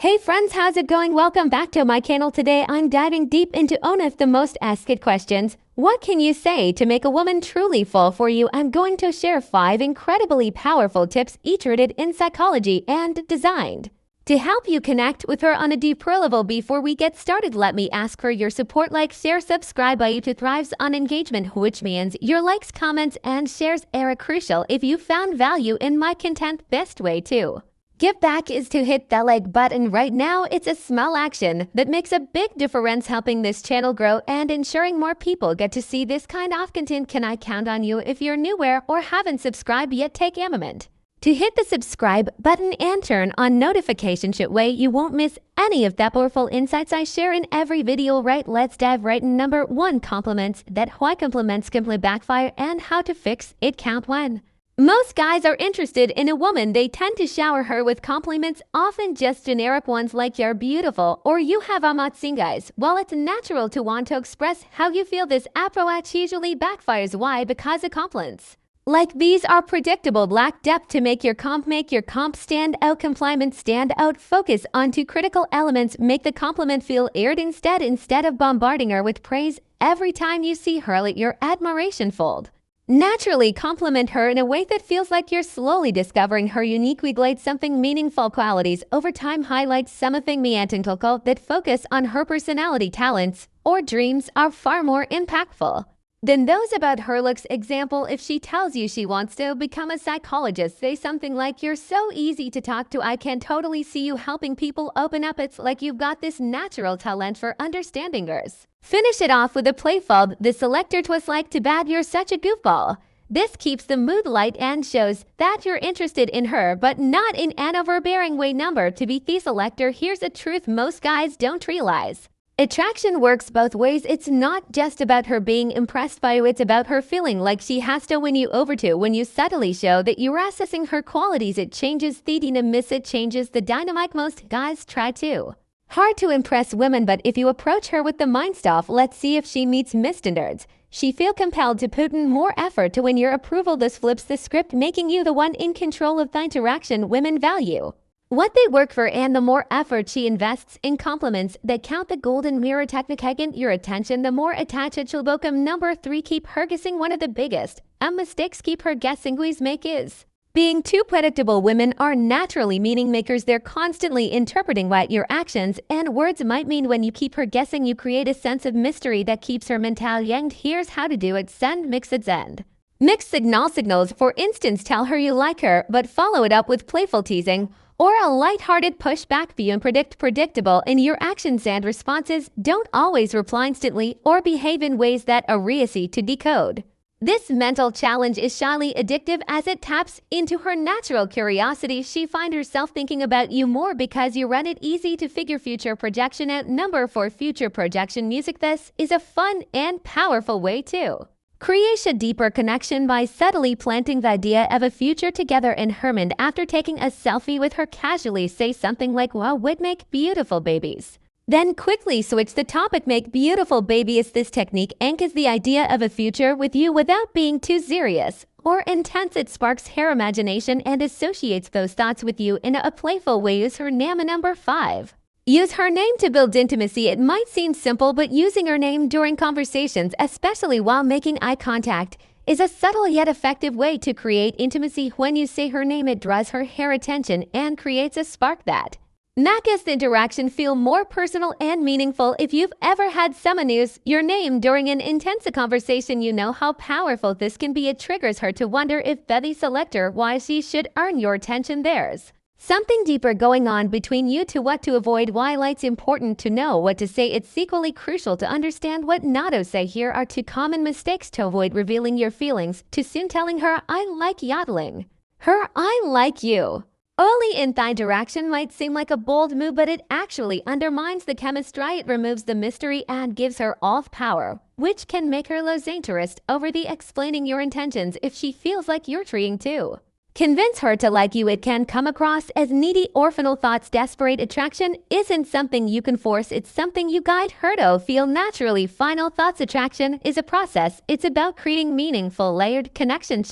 Hey friends, how's it going? Welcome back to my channel. Today I'm diving deep into one of the most asked questions. What can you say to make a woman truly fall for you? I'm going to share 5 incredibly powerful tips, each rooted in psychology and designed to help you connect with her on a deeper level. Before we get started, let me ask for your support. Like, share, subscribe. YouTube thrives on engagement, which means your likes, comments, and shares are crucial. If you found value in my content, best way to give back is to hit the like button right now. It's a small action that makes a big difference, helping this channel grow and ensuring more people get to see this kind of content. Can I count on you? If you're newer or haven't subscribed yet, take a moment to hit the subscribe button and turn on notifications. That way you won't miss any of the powerful insights I share in every video. Right, let's dive right in. Number 1, compliments. Why compliments simply backfire and how to fix it. Count 1. Most guys are interested in a woman. They tend to shower her with compliments, often just generic ones like "you're beautiful" or "you have amazing eyes." While it's natural to want to express how you feel, this approach usually backfires. Why? Because the compliments like these are predictable, lack depth to make your comp stand out. Compliments stand out, focus on 2 critical elements, make the compliment feel aired instead of bombarding her with praise. Every time you see her, let your admiration fold naturally. Compliment her in a way that feels like you're slowly discovering her unique glade, something meaningful qualities. Over time, highlight something meaningful that focus on her personality, talents, or dreams are far more impactful than those about her looks. Example, if she tells you she wants to become a psychologist, say something like, "You're so easy to talk to. I can totally see you helping people open up. It's like you've got this natural talent for understanding others." Finish it off with a playful, "The selector twist like to bad. You're such a goofball." This keeps the mood light and shows that you're interested in her, but not in an overbearing way. Number 2, be the selector. Here's a truth most guys don't realize. Attraction works both ways. It's not just about her being impressed by you, it's about her feeling like she has to win you over too. When you subtly show that you're assessing her qualities, it changes the dynamic. It changes the dynamic. Most guys try too hard to impress women, but if you approach her with the mind stuff, "Let's see if she meets my standards," she feel compelled to put in more effort to win your approval. This flips the script, making you the one in control of the interaction. Women value what they work for, and the more effort she invests in compliments that count. The golden mirror technique. Get your attention, the more attached she'll become. Number 3, keep her guessing. One of the biggest mistakes keep her guessing we make is being too predictable. Women are naturally meaning makers. They're constantly interpreting what your actions and words might mean. When you keep her guessing, you create a sense of mystery that keeps her mental young. Here's how to do it. Send mixed send. Mixed signals. For instance, tell her you like her, but follow it up with playful teasing or a light-hearted pushback. Be predictable in your actions and responses. Don't always reply instantly or behave in ways that are easy to decode. This mental challenge is shyly addictive as it taps into her natural curiosity. She finds herself thinking about you more because you run it. Easy to figure future projection out. Number 4, future projection music. This is a fun and powerful way to create a deeper connection by subtly planting the idea of a future together in her mind. After taking a selfie with her, casually say something like, "Wow, we'd make beautiful babies." Then quickly switch the topic. Make beautiful babies. This technique anchors the idea of a future with you without being too serious or intense. It sparks her imagination and associates those thoughts with you in a playful way. Use her name. Number 5. Use her name to build intimacy. It might seem simple, but using her name during conversations, especially while making eye contact, is a subtle yet effective way to create intimacy. When you say her name, it draws her attention and creates a spark that makes the interaction feel more personal and meaningful. If you've ever had someone use your name during an intense conversation, you know how powerful this can be. It triggers her to wonder if Betty selector why she should earn your attention. There's something deeper going on between you two. What to avoid. While it's important to know what to say, it's equally crucial to understand what not to say. Here are 2 common mistakes to avoid. Revealing your feelings too soon. Telling her "I like yodeling" her "I like you" early in the interaction might seem like a bold move, but it actually undermines the chemistry. It removes the mystery and gives her all power, which can make her lose interest over the explaining your intentions. If she feels like you're trying to convince her to like you, it can come across as needy or final thoughts. Desperate attraction isn't something you can force. It's something you guide her to feel naturally. Final thoughts. Attraction is a process. It's about creating meaningful, layered connection.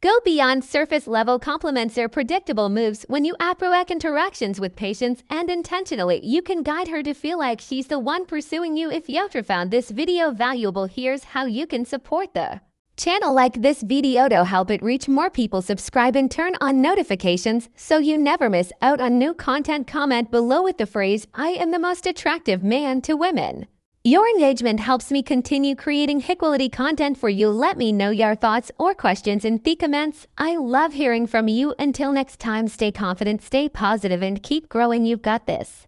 Go beyond surface-level compliments or predictable moves when you approach interactions with patience and intentionally. You can guide her to feel like she's the one pursuing you. If you found this video valuable, here's how you can support the channel. Like this video to help it reach more people. Subscribe and turn on notifications so you never miss out on new content. Comment below with the phrase, "I am the most attractive man to women." Your engagement helps me continue creating high-quality content for you. Let me know your thoughts or questions in the comments. I love hearing from you. Until next time, stay confident, stay positive, and keep growing. You've got this.